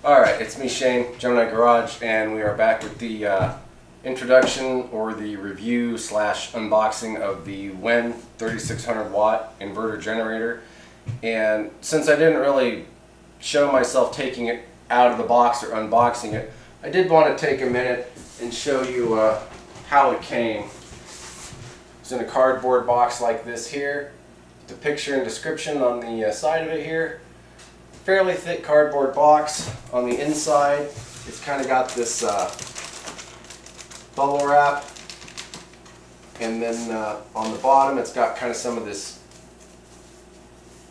Alright, it's me Shane, Gemini Garage, and we are back with the introduction or the review slash unboxing of the WEN 3600 watt inverter generator. And since I didn't really show myself taking it out of the box or unboxing it, I did want to take a minute and show you how it came. It's in a cardboard box like this here. The picture and description on the side of it here. Fairly thick cardboard box. On the inside, it's kind of got this bubble wrap, and then on the bottom, it's got kind of some of this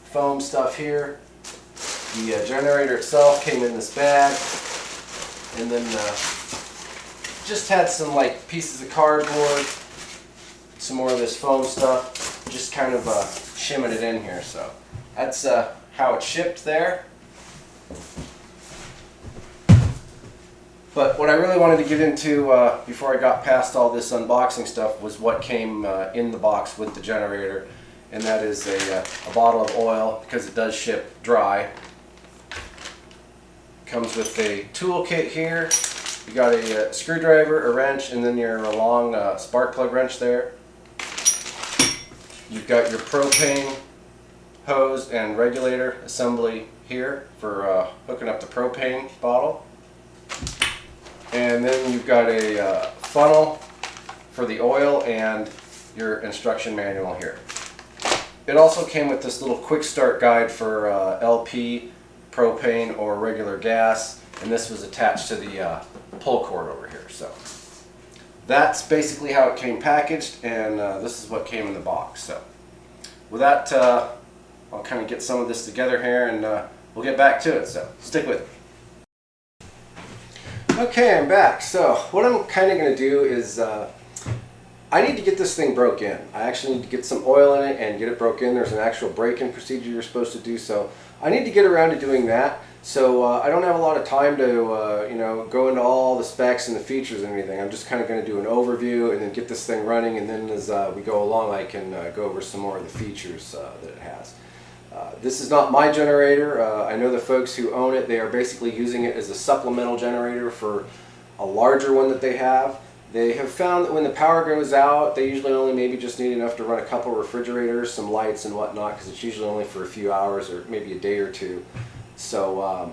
foam stuff here. The generator itself came in this bag, and then just had some like pieces of cardboard, some more of this foam stuff, just kind of shimming it in here. So that's how it's shipped there. But what I really wanted to get into before I got past all this unboxing stuff was what came in the box with the generator, and that is a bottle of oil, because it does ship dry. Comes with a tool kit here. You got a screwdriver, a wrench, and then your long spark plug wrench there. You've got your propane hose and regulator assembly here for hooking up the propane bottle. And then you've got a funnel for the oil and your instruction manual here. It also came with this little quick start guide for LP, propane, or regular gas, and this was attached to the pull cord over here. So that's basically how it came packaged, and this is what came in the box. So with that, I'll kind of get some of this together here, and we'll get back to it, so stick with me. Okay, I'm back. So what I'm kind of going to do is I need to get this thing broke in. I actually need to get some oil in it and get it broke in. There's an actual break-in procedure you're supposed to do, so I need to get around to doing that. So I don't have a lot of time to you know, go into all the specs and the features and anything. I'm just kind of going to do an overview and then get this thing running, and then as we go along I can go over some more of the features that it has. This is not my generator. I know the folks who own it, they are basically using it as a supplemental generator for a larger one that they have. They have found that when the power goes out, they usually only maybe just need enough to run a couple refrigerators, some lights and whatnot, because it's usually only for a few hours or maybe a day or two. So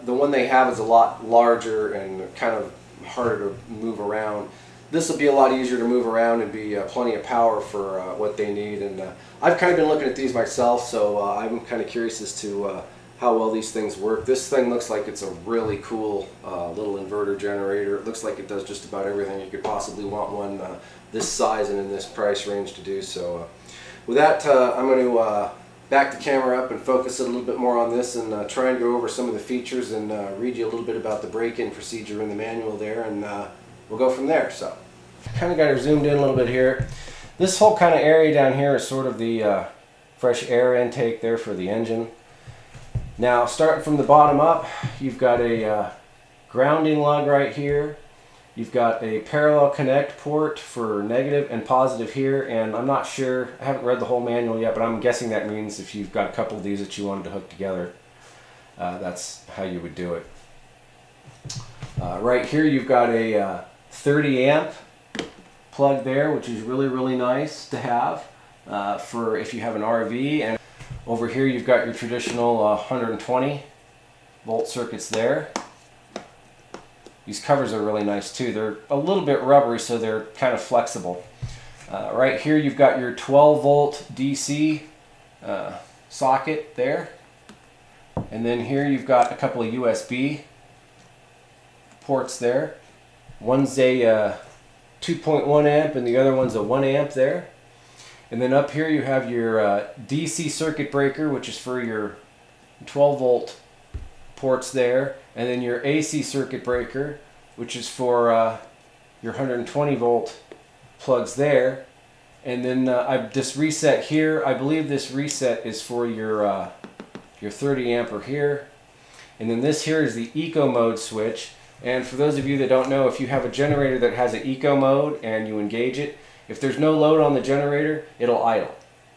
the one they have is a lot larger and kind of harder to move around. This will be a lot easier to move around and be plenty of power for what they need. And I've kind of been looking at these myself, so I'm kind of curious as to how well these things work. This thing looks like it's a really cool little inverter generator. It looks like it does just about everything you could possibly want one this size and in this price range to do. So with that, I'm going to back the camera up and focus a little bit more on this, and try and go over some of the features and read you a little bit about the break-in procedure in the manual there, and we'll go from there. So kind of got her zoomed in a little bit here. This whole kind of area down here is sort of the fresh air intake there for the engine. Now starting from the bottom up, you've got a grounding lug right here. You've got a parallel connect port for negative and positive here, and I'm not sure, I haven't read the whole manual yet, but I'm guessing that means if you've got a couple of these that you wanted to hook together, that's how you would do it. Right here you've got a 30 amp plug there, which is really nice to have for if you have an RV. And over here you've got your traditional 120 volt circuits there. These covers are really nice too. They're a little bit rubbery, so they're kind of flexible. Right here you've got your 12 volt DC socket there. And then here you've got a couple of USB ports there. One's a 2.1 amp and the other one's a 1 amp there. And then up here you have your DC circuit breaker, which is for your 12 volt ports there, and then your AC circuit breaker, which is for your 120 volt plugs there. And then this reset here, I believe this reset is for your 30 ampere here. And then this here is the eco mode switch, And for those of you that don't know, if you have a generator that has an eco mode and you engage it, if there's no load on the generator, it'll idle.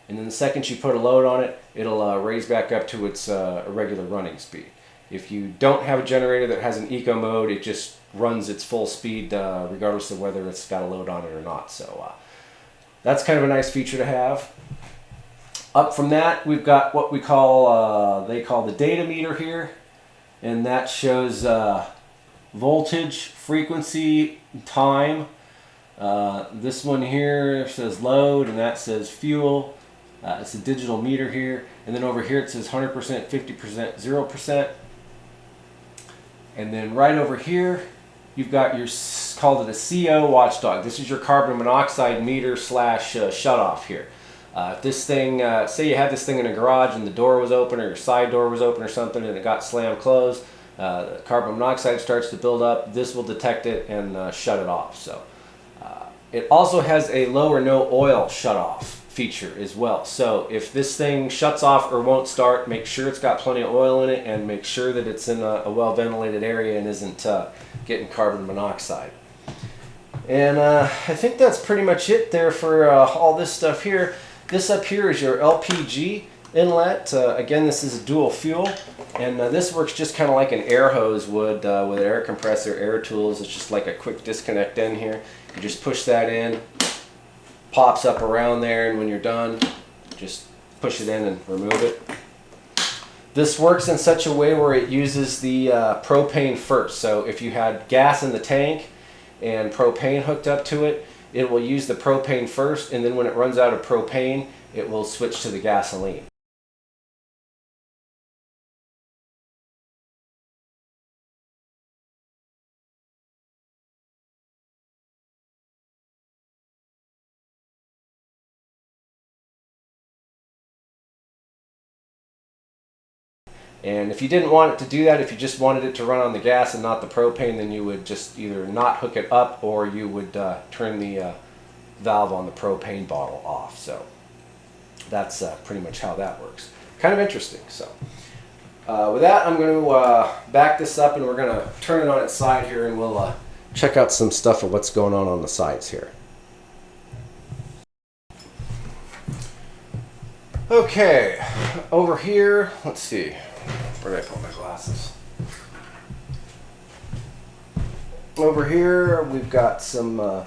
And then the second you put a load on it, it'll raise back up to its regular running speed. If you don't have a generator that has an eco mode, it just runs its full speed regardless of whether it's got a load on it or not. So that's kind of a nice feature to have. Up from that, we've got what we call, they call the data meter here. And that shows voltage, frequency, time. This one here says load, and that says fuel. It's a digital meter here. And then over here it says 100%, 50%, 0%. And then right over here, you've got your, called it a CO watchdog. This is your carbon monoxide meter slash shutoff here. If this thing, say you had this thing in a garage and the door was open or your side door was open or something and it got slammed closed, the carbon monoxide starts to build up, this will detect it and shut it off. So it also has a low or no oil shut off feature as well. So if this thing shuts off or won't start, make sure it's got plenty of oil in it and make sure that it's in a well ventilated area and isn't getting carbon monoxide. And I think that's pretty much it there for all this stuff here. This up here is your LPG inlet. Again, this is a dual fuel, and this works just kind of like an air hose would with an air compressor, air tools. It's just like a quick disconnect in here. You just push that in, pops up around there, and when you're done, just push it in and remove it. This works in such a way where it uses the propane first. So if you had gas in the tank and propane hooked up to it, it will use the propane first, and then when it runs out of propane, it will switch to the gasoline. And if you didn't want it to do that, if you just wanted it to run on the gas and not the propane, then you would just either not hook it up or you would turn the valve on the propane bottle off. So that's pretty much how that works. Kind of interesting. So with that, I'm going to back this up and we're going to turn it on its side here and we'll check out some stuff of what's going on the sides here. Okay, over here, let's see. Where did I put my glasses? Over here, we've got some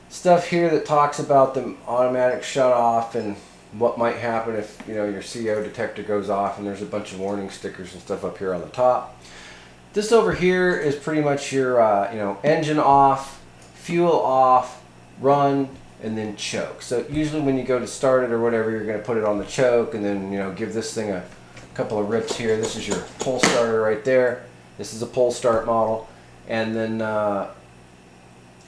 stuff here that talks about the automatic shut off and what might happen if your CO detector goes off, and there's a bunch of warning stickers and stuff up here on the top. This over here is pretty much your engine off, fuel off, run, and then choke. So usually when you go to start it or whatever, you're going to put it on the choke and then give this thing a couple of rips here. This is your pull starter right there. This is a pull start model, and then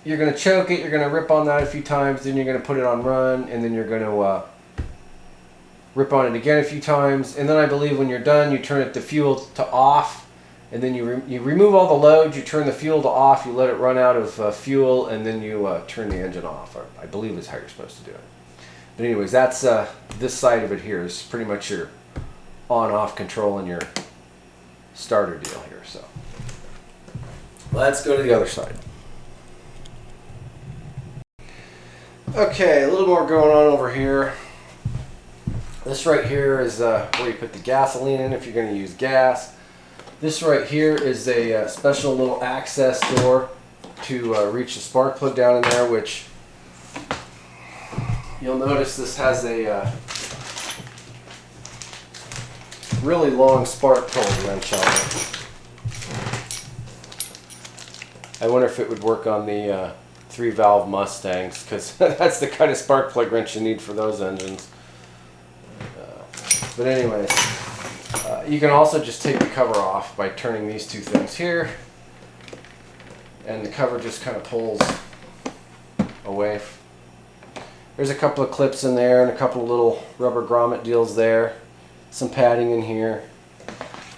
you're going to choke it, you're going to rip on that a few times, then you're going to put it on run, and then you're going to rip on it again a few times, and then I believe when you're done you turn it to fuel to off, and then you remove all the load, you turn the fuel to off, you let it run out of fuel, and then you turn the engine off. Or I believe is how you're supposed to do it. But anyways, that's this side of it here is pretty much your on-off control and your starter deal here. So let's go to the other side. Okay, a little more going on over here. This right here is where you put the gasoline in if you're going to use gas. This right here is a special little access door to reach the spark plug down in there, which you'll notice this has a really long spark plug wrench on it. I wonder if it would work on the 3-valve Mustangs, because that's the kind of spark plug wrench you need for those engines. But anyways, you can also just take the cover off by turning these two things here, and the cover just kind of pulls away. There's a couple of clips in there and a couple of little rubber grommet deals there, some padding in here,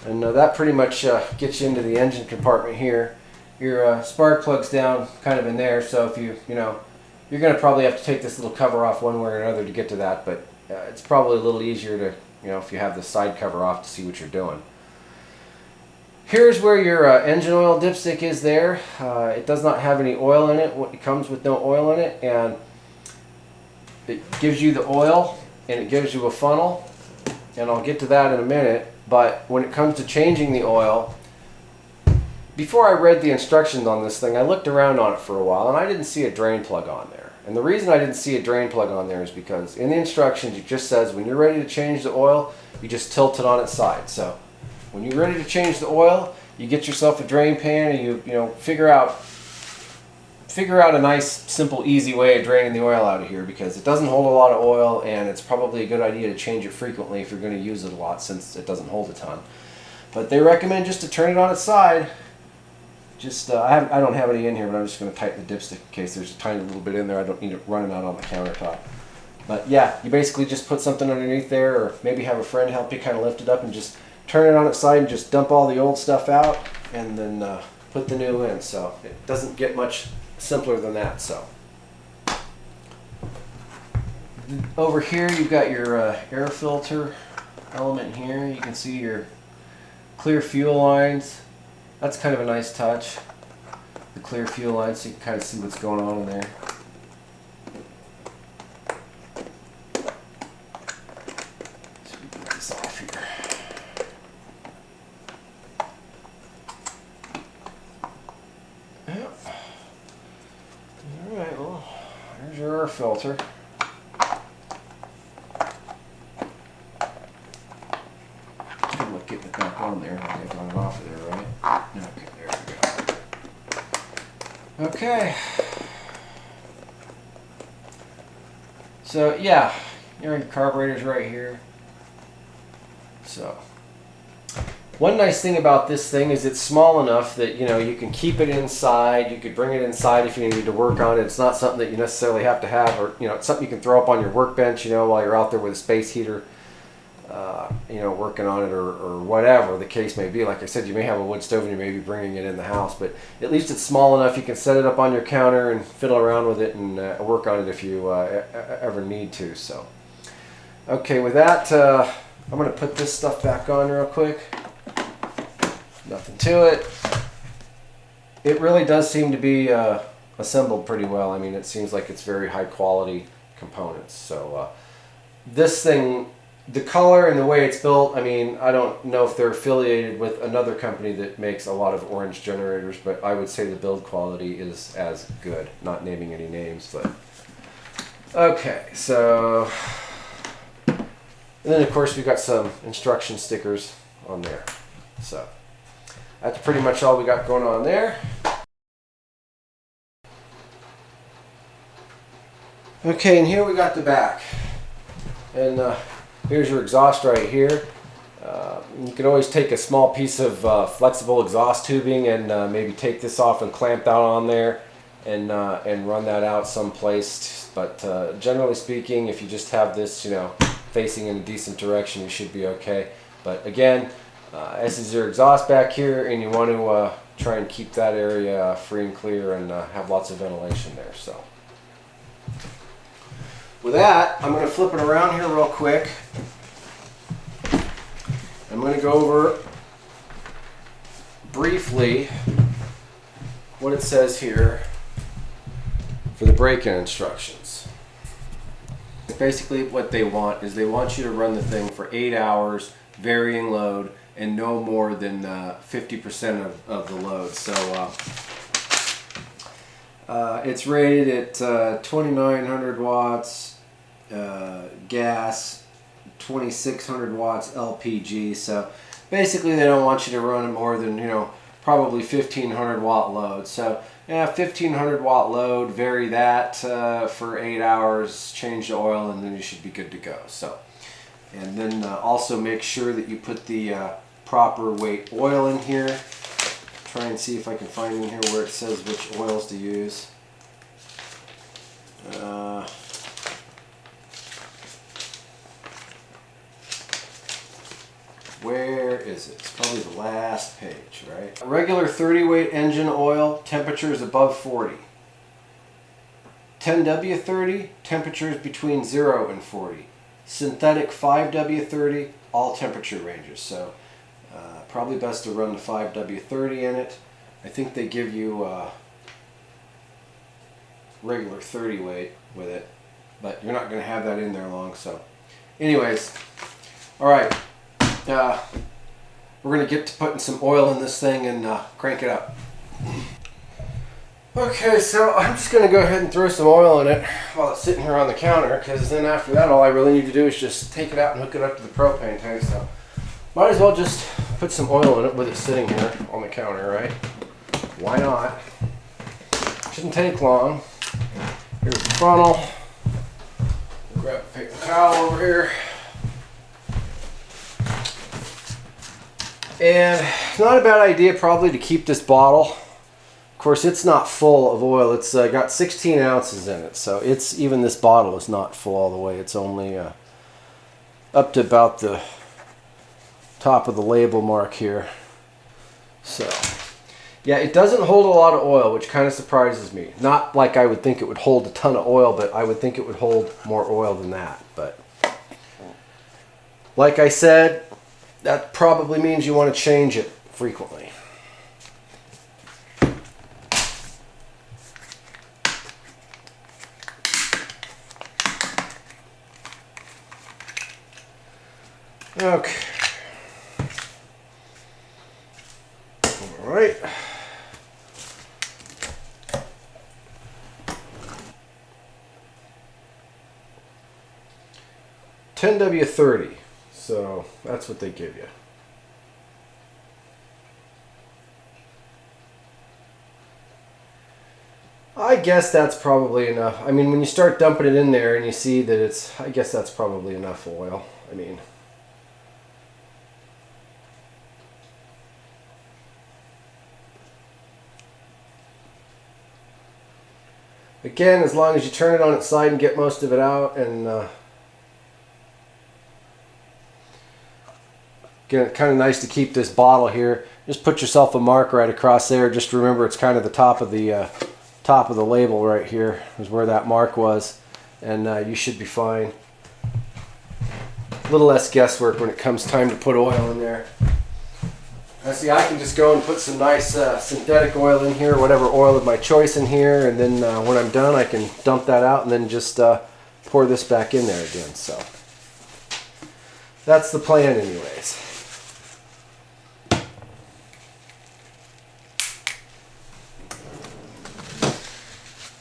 and that pretty much gets you into the engine compartment here. Your spark plug's down kind of in there, so if you're going to probably have to take this little cover off one way or another to get to that, but it's probably a little easier to if you have the side cover off to see what you're doing. Here's where your engine oil dipstick is there. It does not have any oil in it. It comes with no oil in it, and it gives you the oil and it gives you a funnel, and I'll get to that in a minute. But when it comes to changing the oil, before I read the instructions on this thing, I looked around on it for a while and I didn't see a drain plug on there. And the reason I didn't see a drain plug on there is because in the instructions it just says when you're ready to change the oil, you just tilt it on its side. So when you're ready to change the oil, you get yourself a drain pan and you figure out a nice, simple, easy way of draining the oil out of here, because it doesn't hold a lot of oil and it's probably a good idea to change it frequently if you're going to use it a lot, since it doesn't hold a ton. But they recommend just to turn it on its side. Just I don't have any in here, but I'm just going to tighten the dipstick in case there's a tiny little bit in there. I don't need it running out on the countertop. But yeah, you basically just put something underneath there, or maybe have a friend help you kind of lift it up and just turn it on its side and just dump all the old stuff out and then put the new in. So it doesn't get much simpler than that. So over here you've got your air filter element here. You can see your clear fuel lines. That's kind of a nice touch. The clear fuel lines, so you can kind of see what's going on in there. So we can get this off here. Yep. Alright, well, there's your air filter. Good luck getting it back on there. I got it off of there, right? Okay, there we go. Okay. So yeah, your carburetor's right here. So one nice thing about this thing is it's small enough that you can keep it inside. You could bring it inside if you need to work on it. It's not something that you necessarily have to have, or it's something you can throw up on your workbench, while you're out there with a space heater, working on it, or whatever the case may be. Like I said, you may have a wood stove and you may be bringing it in the house, but at least it's small enough you can set it up on your counter and fiddle around with it and work on it if you ever need to. So, okay, with that, I'm going to put this stuff back on real quick. Nothing to it. It really does seem to be assembled pretty well. I mean, it seems like it's very high quality components. So this thing, the color and the way it's built, I mean, I don't know if they're affiliated with another company that makes a lot of orange generators, but I would say the build quality is as good. Not naming any names, but okay. So, and then of course we've got some instruction stickers on there. So that's pretty much all we got going on there. Okay, and here we got the back. And here's your exhaust right here. You can always take a small piece of flexible exhaust tubing and maybe take this off and clamp that on there and run that out someplace. But generally speaking, if you just have this, facing in a decent direction, you should be okay. But again, this is your exhaust back here, and you want to try and keep that area free and clear and have lots of ventilation there. So with that, I'm going to flip it around here real quick. I'm going to go over briefly what it says here for the break-in instructions. Basically what they want is they want you to run the thing for 8 hours, varying load, and no more than 50% of the load. So it's rated at 2,900 watts gas, 2,600 watts LPG. So basically they don't want you to run more than probably 1,500 watt load. So yeah, 1,500 watt load, vary that for 8 hours, change the oil, and then you should be good to go. So, and then also make sure that you put the proper weight oil in here. Try and see if I can find in here where it says which oils to use. Where is it? It's probably the last page, right? Regular 30 weight engine oil, temperature is above 40. 10W30, temperatures between 0 and 40. Synthetic 5W30, all temperature ranges. So probably best to run the 5W30 in it. I think they give you regular 30 weight with it, but you're not going to have that in there long. So anyways, all right, we're going to get to putting some oil in this thing and crank it up. Okay, so I'm just going to go ahead and throw some oil in it while it's sitting here on the counter, because then after that all I really need to do is just take it out and hook it up to the propane tank. So might as well just put some oil in it with it sitting here on the counter, right? Why not? Shouldn't take long. Here's the funnel. Grab a paper towel over here. And it's not a bad idea probably to keep this bottle. Of course, it's not full of oil. It's got 16 ounces in it, so it's even this bottle is not full all the way. It's only up to about the top of the label mark here. So, yeah, it doesn't hold a lot of oil, which kind of surprises me. Not like I would think it would hold a ton of oil, but I would think it would hold more oil than that. But like I said, that probably means you want to change it frequently. Okay. All right. $10W30. So that's what they give you. I guess that's probably enough. I mean, when you start dumping it in there and you see that it's, I guess that's probably enough oil. I mean, again, as long as you turn it on its side and get most of it out, and again, it's kind of nice to keep this bottle here. Just put yourself a mark right across there. Just remember, it's kind of the top of the label right here is where that mark was, and you should be fine. A little less guesswork when it comes time to put oil in there. See, I can just go and put some nice synthetic oil in here, whatever oil of my choice in here, and then when I'm done I can dump that out and then just pour this back in there again. So that's the plan anyways.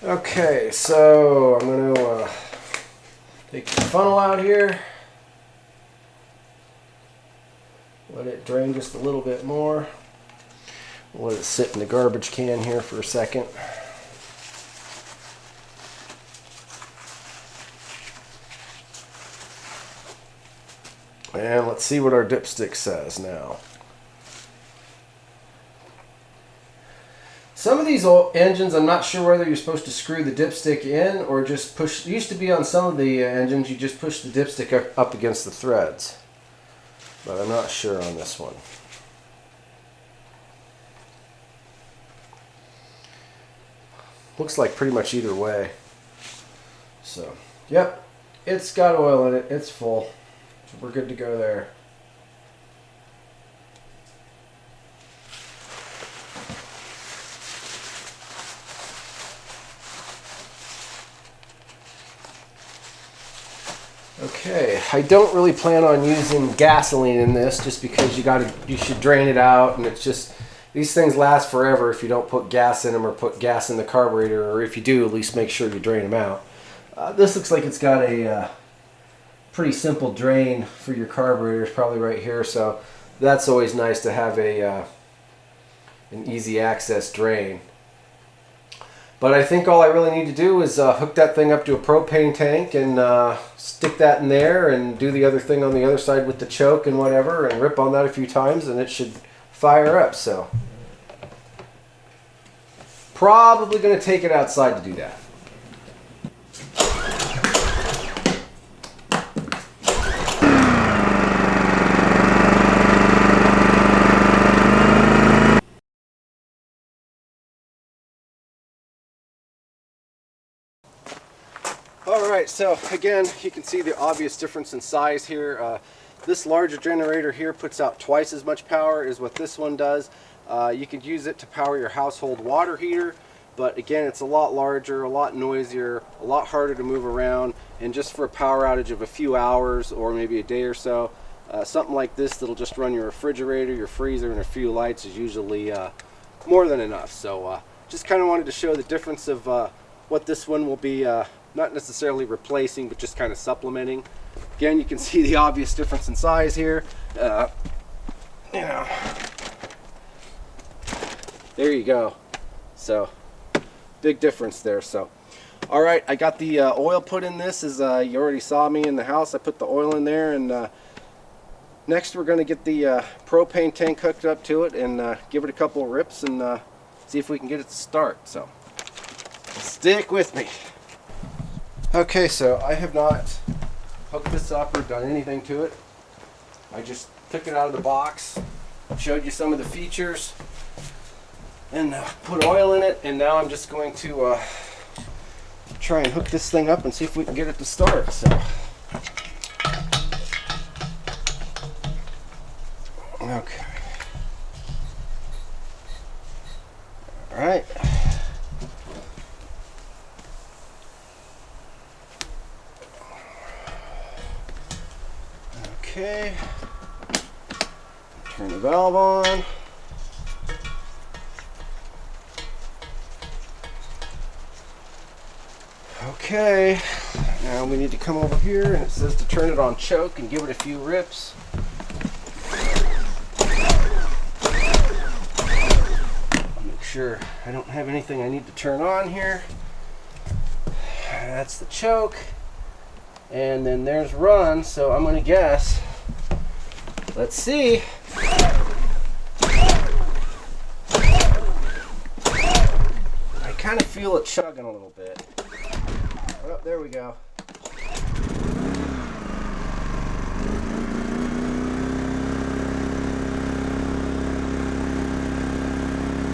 Okay, so I'm going to take the funnel out here. Let it drain just a little bit more. Let it sit in the garbage can here for a second. And let's see what our dipstick says now. Some of these old engines, I'm not sure whether you're supposed to screw the dipstick in or just push. It used to be on some of the engines, you just push the dipstick up against the threads. But I'm not sure on this one. Looks like pretty much either way. So, yep, it's got oil in it. It's full. So we're good to go there. Okay, I don't really plan on using gasoline in this just because you should drain it out, and it's just, these things last forever if you don't put gas in them or put gas in the carburetor, or if you do, at least make sure you drain them out. This looks like it's got a pretty simple drain for your carburetor. It's probably right here, so that's always nice to have an easy access drain. But I think all I really need to do is hook that thing up to a propane tank and stick that in there and do the other thing on the other side with the choke and whatever, and rip on that a few times and it should fire up. So probably going to take it outside to do that. Alright, so again, you can see the obvious difference in size here. This larger generator here puts out twice as much power as what this one does. You could use it to power your household water heater, but again, it's a lot larger, a lot noisier, a lot harder to move around, and just for a power outage of a few hours or maybe a day or so, something like this that'll just run your refrigerator, your freezer, and a few lights is usually more than enough. So just kind of wanted to show the difference of what this one will be not necessarily replacing, but just kind of supplementing. Again, you can see the obvious difference in size here. You know, there you go. So big difference there. So all right, I got the oil put in this, as you already saw me in the house. I put the oil in there, and next we're going to get the propane tank hooked up to it and give it a couple of rips and see if we can get it to start. So stick with me. Okay, so I have not hooked this up or done anything to it. I just took it out of the box, showed you some of the features, and put oil in it, and now I'm just going to try and hook this thing up and see if we can get it to start. So okay, all right. Okay, turn the valve on. Okay, now we need to come over here, and it says to turn it on choke and give it a few rips. Make sure I don't have anything I need to turn on here. That's the choke. And then there's run, so I'm going to guess. Let's see. I kind of feel it chugging a little bit. Oh, there we go.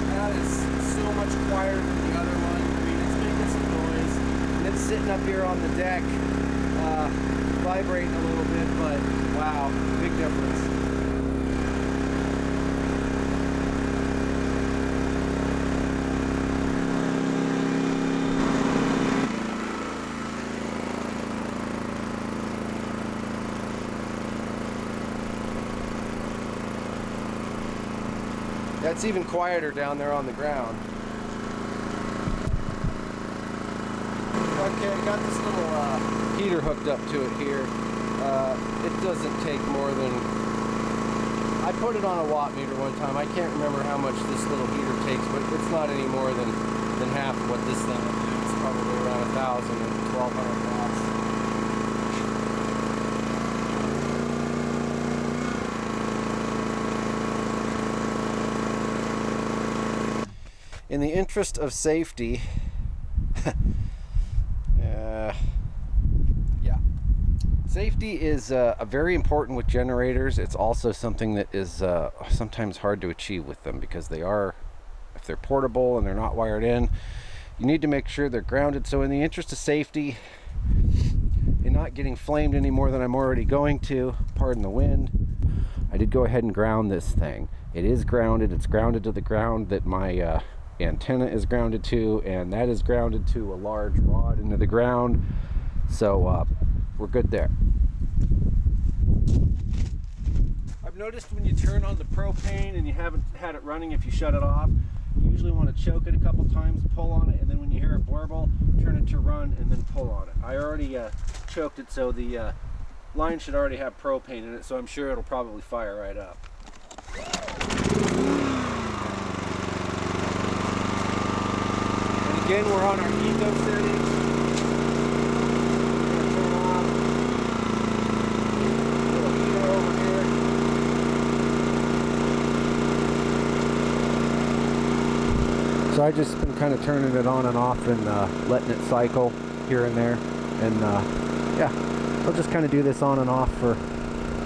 That is so much quieter than the other one. I mean, it's making some noise. And it's sitting up here on the deck, vibrating a little bit, but wow, big difference. That's even quieter down there on the ground. Okay, I got this little heater hooked up to it here. It doesn't take more than, I put it on a watt meter one time. I can't remember how much this little heater takes, but it's not any more than half of what this thing will do. It's probably around 1,000 and 1,200 watts. In the interest of safety, safety is very important with generators. It's also something that is sometimes hard to achieve with them, because they are, if they're portable and they're not wired in, you need to make sure they're grounded. So in the interest of safety, and not getting flamed any more than I'm already going to, pardon the wind, I did go ahead and ground this thing. It is grounded. It's grounded to the ground that my antenna is grounded to, and that is grounded to a large rod into the ground. So we're good there. I've noticed when you turn on the propane and you haven't had it running, if you shut it off, you usually want to choke it a couple times, pull on it, and then when you hear it blurble, turn it to run and then pull on it. I already choked it, so the line should already have propane in it, so I'm sure it'll probably fire right up. And again, we're on our eco settings. So I just been kind of turning it on and off and letting it cycle here and there, and yeah, I'll just kind of do this on and off for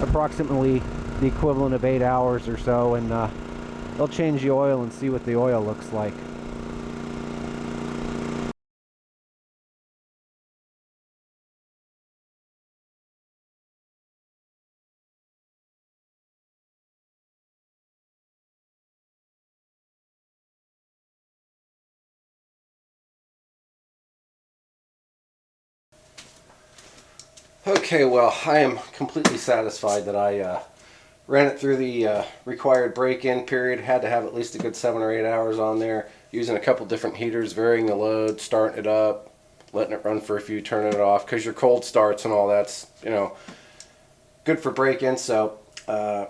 approximately the equivalent of 8 hours or so, and I'll change the oil and see what the oil looks like. Okay, well, I am completely satisfied that I ran it through the required break-in period. Had to have at least a good 7 or 8 hours on there, using a couple different heaters, varying the load, starting it up, letting it run for a few, turning it off, because your cold starts and all that's, good for break-in. So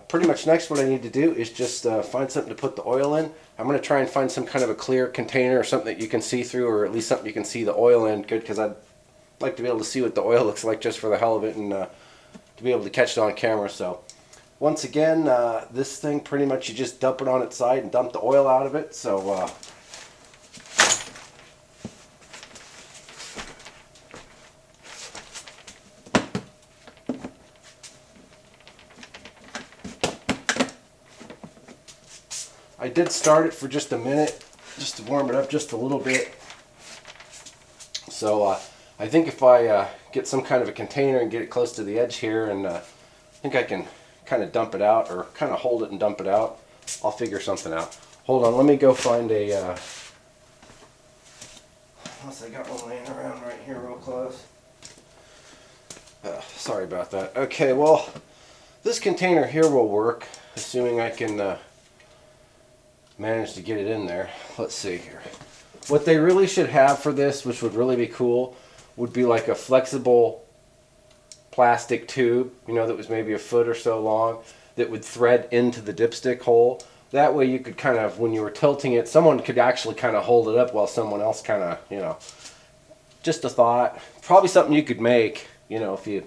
pretty much next what I need to do is just find something to put the oil in. I'm going to try and find some kind of a clear container or something that you can see through, or at least something you can see the oil in. Good, because I'd like to be able to see what the oil looks like just for the hell of it, and to be able to catch it on camera. So once again, this thing pretty much you just dump it on its side and dump the oil out of it. So I did start it for just a minute, just to warm it up just a little bit. So I think if I get some kind of a container and get it close to the edge here, and I think I can kind of dump it out, or kind of hold it and dump it out. I'll figure something out. Hold on, let me go find a, unless I got one laying around right here real close. Sorry about that. Okay, well, this container here will work, assuming I can manage to get it in there. Let's see here. What they really should have for this, which would really be cool, would be like a flexible plastic tube, that was maybe a foot or so long, that would thread into the dipstick hole. That way you could kind of, when you were tilting it, someone could actually kind of hold it up while someone else kind of, just a thought. Probably something you could make, if you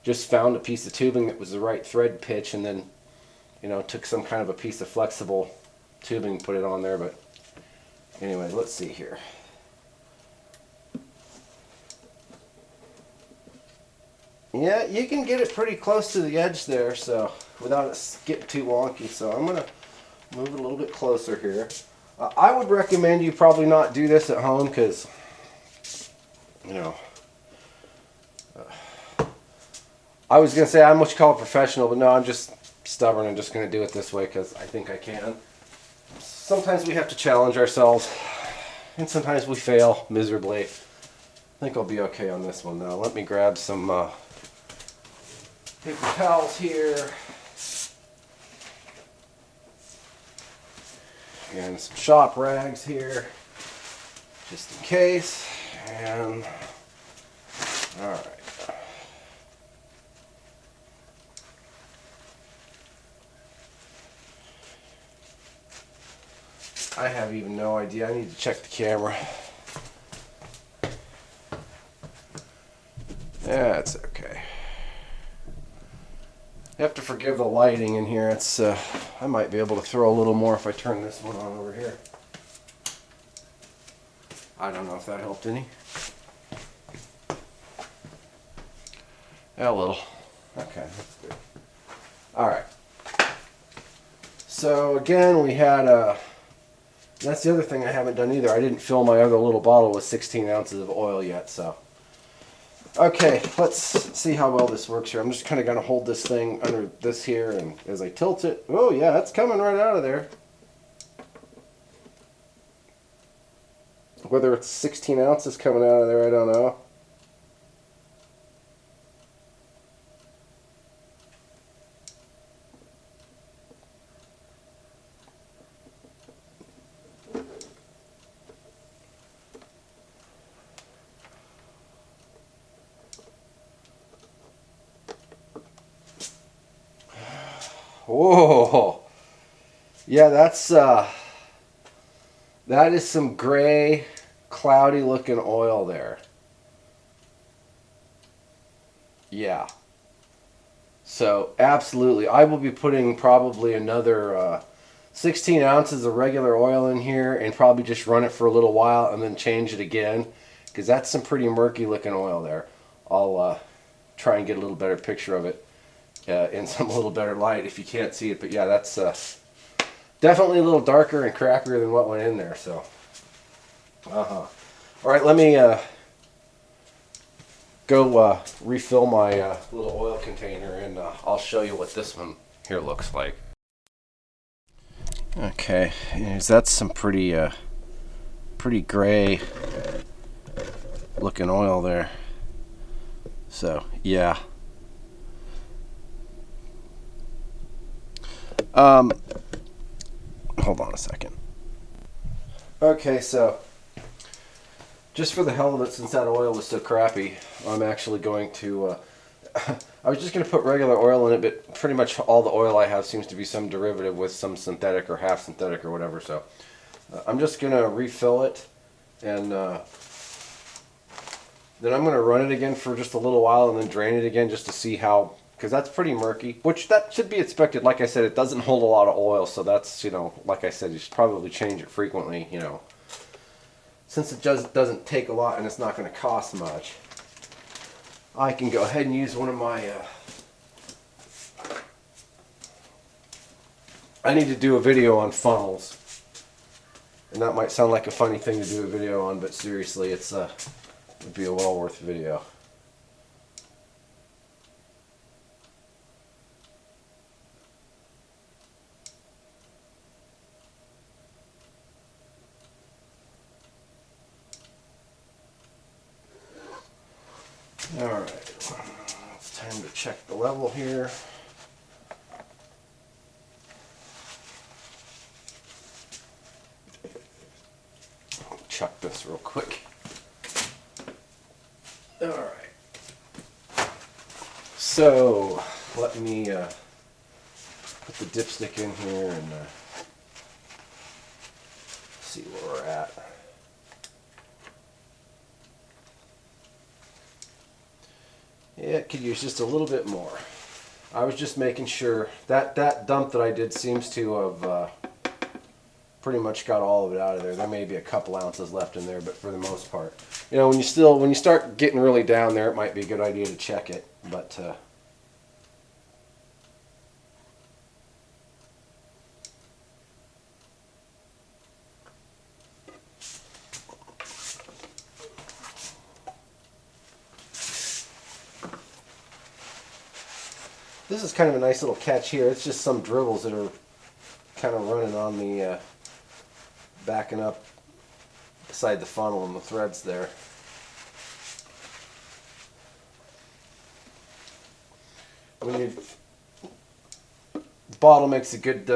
just found a piece of tubing that was the right thread pitch, and then, took some kind of a piece of flexible tubing and put it on there. But anyway, let's see here. Yeah, you can get it pretty close to the edge there, so without it getting too wonky. So I'm going to move it a little bit closer here. I would recommend you probably not do this at home, because, I was going to say I'm what you call a professional, but no, I'm just stubborn and just going to do it this way because I think I can. Sometimes we have to challenge ourselves, and sometimes we fail miserably. I think I'll be okay on this one now. Let me grab some paper towels here, and some shop rags here, just in case. And all right. I have even no idea. I need to check the camera. Yeah, it's okay. You have to forgive the lighting in here. It's I might be able to throw a little more if I turn this one on over here. I don't know if that helped any. Yeah, a little. Okay, that's good. All right. So again, we had that's the other thing I haven't done either. I didn't fill my other little bottle with 16 ounces of oil yet, so. Okay, let's see how well this works here. I'm just kind of going to hold this thing under this here, and as I tilt it, oh yeah, that's coming right out of there. Whether it's 16 ounces coming out of there, I don't know. Whoa, yeah, that is some gray, cloudy looking oil there. Yeah. So absolutely, I will be putting probably another 16 ounces of regular oil in here, and probably just run it for a little while and then change it again, because that's some pretty murky looking oil there. I'll try and get a little better picture of it in some little better light if you can't see it. But yeah, that's definitely a little darker and crappier than what went in there. So, all right, let me go refill my little oil container, and I'll show you what this one here looks like. Okay, that's some pretty gray looking oil there. So yeah. Hold on a second. Okay, so just for the hell of it, since that oil was so crappy, I'm actually going to. I was just going to put regular oil in it, but pretty much all the oil I have seems to be some derivative with some synthetic or half synthetic or whatever. So I'm just going to refill it, and then I'm going to run it again for just a little while and then drain it again just to see how, because that's pretty murky, which that should be expected. Like I said, it doesn't hold a lot of oil, so that's, you know, like I said, you should probably change it frequently, you know, since it just doesn't take a lot and it's not going to cost much. I can go ahead and use one of my, I need to do a video on funnels. And that might sound like a funny thing to do a video on, but seriously, it's would be a well worth video. Alright, it's time to check the level here. Chuck this real quick. Alright. So, let me put the dipstick in here and see where we're at. Yeah, it could use just a little bit more. I was just making sure that dump that I did seems to have pretty much got all of it out of there. There may be a couple ounces left in there, but for the most part, you know, when you start getting really down there, it might be a good idea to check it. But this is kind of a nice little catch here. It's just some dribbles that are kind of running on the backing up beside the funnel and the threads there. The bottle makes a good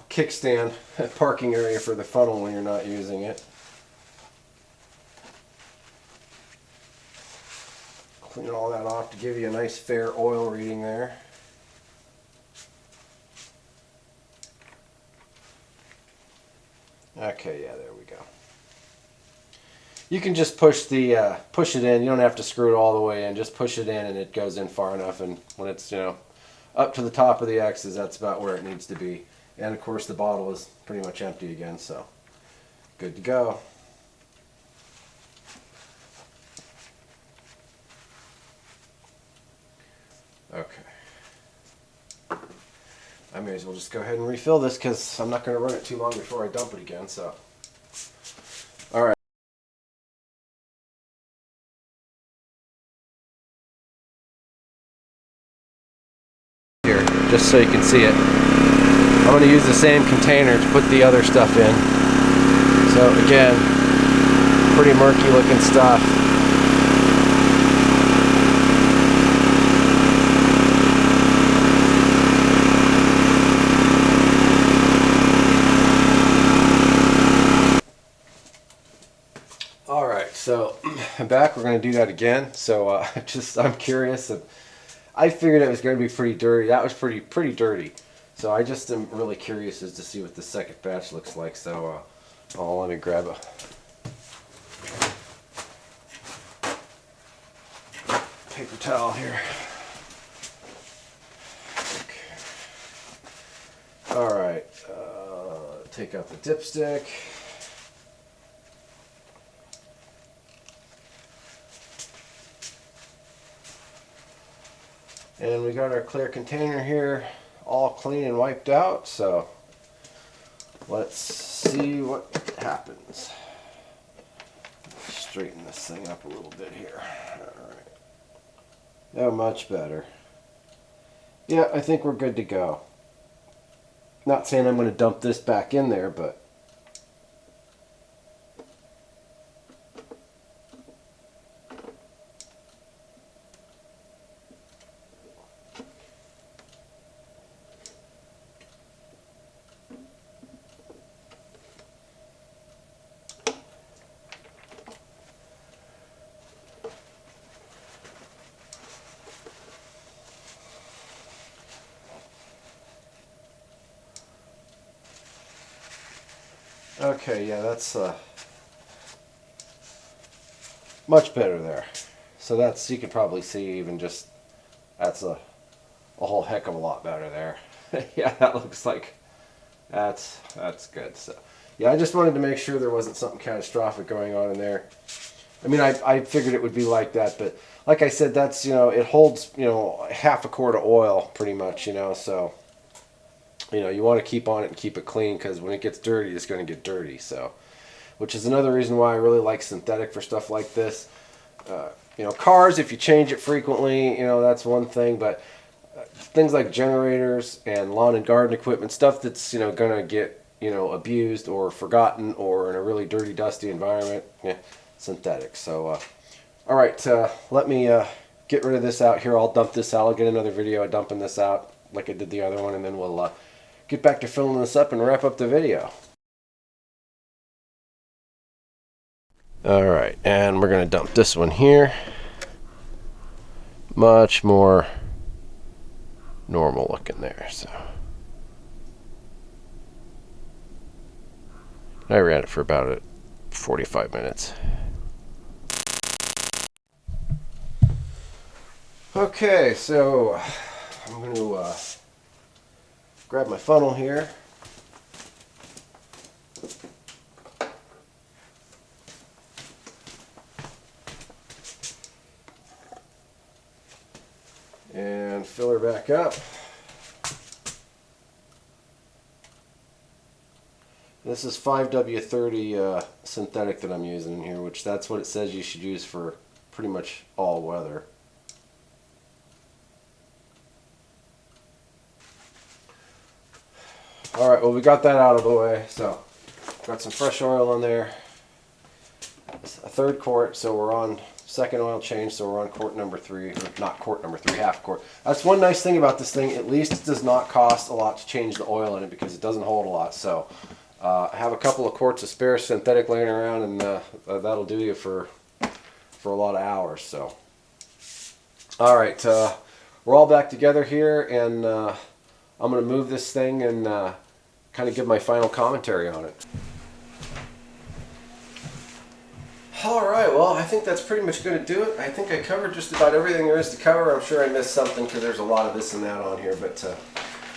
kickstand parking area for the funnel when you're not using it. Clean all that off to give you a nice fair oil reading there. Okay, yeah, there we go. You can just push it in. You don't have to screw it all the way in. Just push it in, and it goes in far enough. And when it's, you know, up to the top of the X's, that's about where it needs to be. And of course, the bottle is pretty much empty again, so good to go. Okay. I may as well just go ahead and refill this because I'm not going to run it too long before I dump it again. So, all right. Here, just so you can see it. I'm going to use the same container to put the other stuff in. So again, pretty murky looking stuff. So I'm back. We're going to do that again. So I'm curious. I figured it was going to be pretty dirty. That was pretty dirty. So I just am really curious as to see what the second batch looks like. So let me grab a paper towel here. Okay. All right. Take out the dipstick. And we got our clear container here all clean and wiped out, so let's see what happens. Straighten this thing up a little bit here. Alright. Oh, much better. Yeah, I think we're good to go. Not saying I'm going to dump this back in there, but Okay, yeah, that's much better there. So that's, you can probably see even just, that's a whole heck of a lot better there. Yeah, that looks like, that's good. So yeah, I just wanted to make sure there wasn't something catastrophic going on in there. I mean, I figured it would be like that, but like I said, that's, it holds, half a quart of oil pretty much, so, you want to keep on it and keep it clean, because when it gets dirty, it's going to get dirty. So, which is another reason why I really like synthetic for stuff like this. Cars, if you change it frequently, that's one thing, but things like generators and lawn and garden equipment, stuff that's, going to get, abused or forgotten or in a really dirty, dusty environment, yeah, synthetic. So, all right, let me get rid of this out here. I'll dump this out. I'll get another video of dumping this out like I did the other one, and then we'll get back to filling this up and wrap up the video. All right, and we're going to dump this one here. Much more normal looking there. So I ran it for about 45 minutes. Okay, so I'm going to grab my funnel here. And fill her back up. This is 5W30 synthetic that I'm using in here, which that's what it says you should use for pretty much all weather. Alright, well, we got that out of the way, so got some fresh oil in there. It's a third quart, so we're on second oil change, so we're on quart number 3, or not quart number 3, half quart. That's one nice thing about this thing, at least it does not cost a lot to change the oil in it, because it doesn't hold a lot. So I have a couple of quarts of spare synthetic laying around, and that'll do you for a lot of hours. So alright, we're all back together here, and I'm going to move this thing and kind of give my final commentary on it. Alright, well, I think that's pretty much going to do it. I think I covered just about everything there is to cover. I'm sure I missed something because there's a lot of this and that on here, but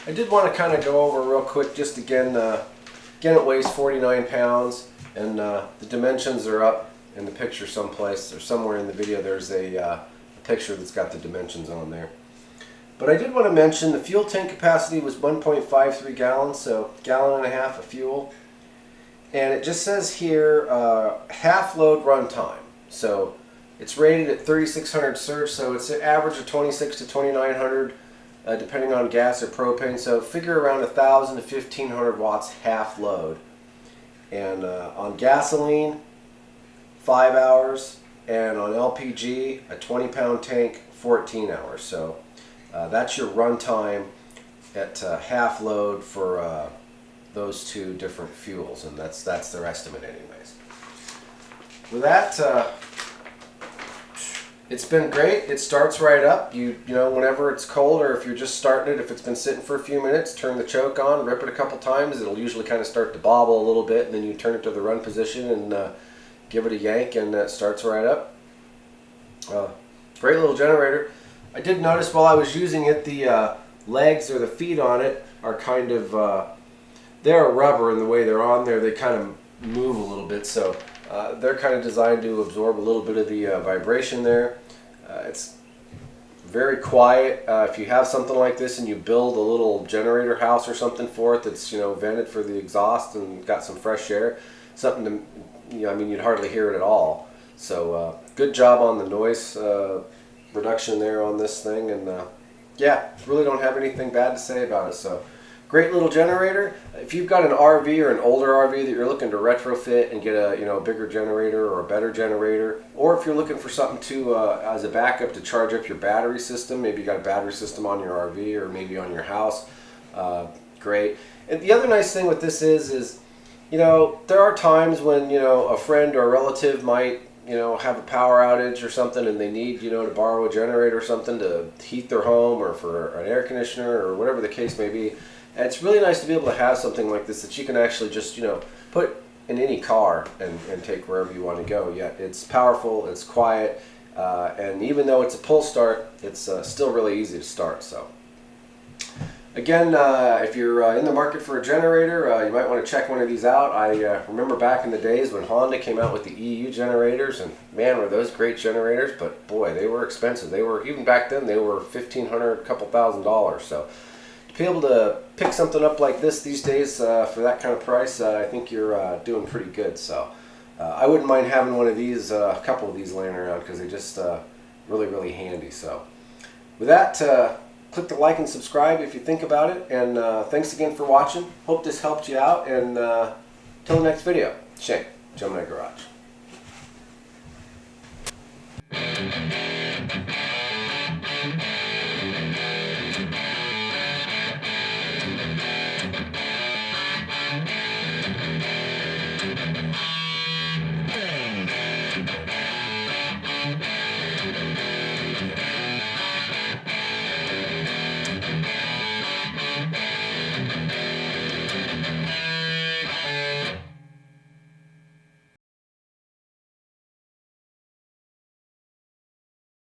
I did want to kind of go over real quick just again, it weighs 49 pounds, and the dimensions are up in the picture someplace, or somewhere in the video there's a picture that's got the dimensions on there. But I did want to mention the fuel tank capacity was 1.53 gallons, so gallon and a half of fuel. And it just says here half load runtime. So it's rated at 3600 surge, so it's an average of 26 to 2900 depending on gas or propane. So figure around 1000 to 1500 watts half load. And on gasoline, 5 hours, and on LPG, a 20-pound tank, 14 hours. So that's your runtime at half load for those two different fuels, and that's their estimate anyways. With that, it's been great. It starts right up. You know, whenever it's cold, or if you're just starting it, if it's been sitting for a few minutes, turn the choke on, rip it a couple times. It'll usually kind of start to bobble a little bit, and then you turn it to the run position and give it a yank, and it starts right up. Great little generator. I did notice while I was using it, the legs or the feet on it are kind of they're rubber, and the way they're on there, they kind of move a little bit, so they're kind of designed to absorb a little bit of the vibration there. It's very quiet. If you have something like this and you build a little generator house or something for it that's, vented for the exhaust and got some fresh air, something to, I mean, you'd hardly hear it at all. So good job on the noise reduction there on this thing, and yeah, really don't have anything bad to say about it. So great little generator. If you've got an RV or an older RV that you're looking to retrofit and get a bigger generator or a better generator, or if you're looking for something to as a backup to charge up your battery system, maybe you got a battery system on your RV or maybe on your house, great. And the other nice thing with this is there are times when a friend or a relative might have a power outage or something, and they need to borrow a generator or something to heat their home, or for an air conditioner, or whatever the case may be. And it's really nice to be able to have something like this that you can actually just put in any car and take wherever you want to go. Yet it's powerful, it's quiet, and even though it's a pull start, it's still really easy to start. So again, if you're in the market for a generator, you might want to check one of these out. I remember back in the days when Honda came out with the EU generators, and man, were those great generators, but boy, they were expensive. They were, even back then, they were $1,500, a couple $1,000. So to be able to pick something up like this these days for that kind of price, I think you're doing pretty good. So I wouldn't mind having one of these, a couple of these laying around, because they're just really, really handy. So with that, click the like and subscribe if you think about it, and thanks again for watching. Hope this helped you out, and till the next video. Shane, Gemini Garage.